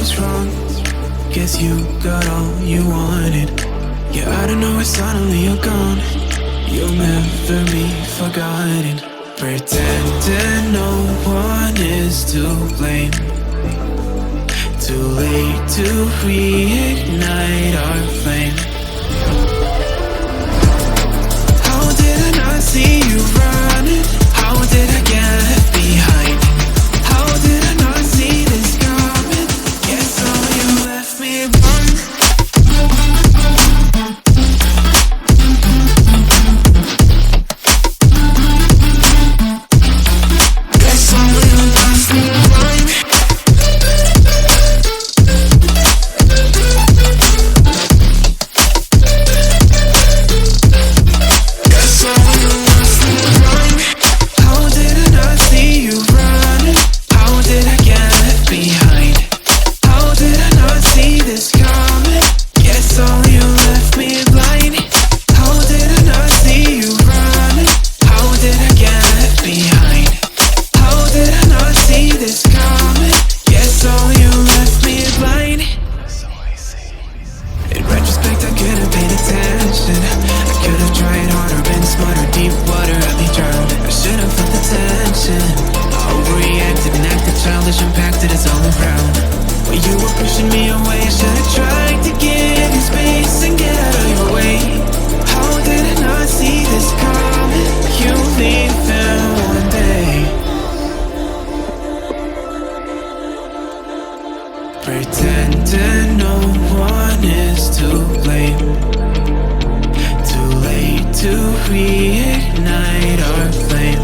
what's wrong. Guess you got all you wanted. Yeah, I don't know why suddenly you're gone. You'll never be forgotten. Pretending no one is to blame. Too late to reignite our flame. How did I not see you running? How did I get left behind? How did I not see this coming? Guess all you left me blind. Guess all you left me blind. Guess all you left me blind. How did I not see you running? How did I get left behind? How did I not see this coming? Guess all you left me blind. How did I not see you running? How did I get left behind? How did I not see this coming? Guess all you left me blind. In retrospect, I could have paid attention. I could have tried harder, been smarter. Deep water had me drowned. I should have felt the tension. I overreacted and acted childish, impacted us all around. When you were pushing me away, I should have tried to give you space and get out of your way. How did I not see this coming? You leaving one day. Pretending no one is to blame. Too late to reignite our flame.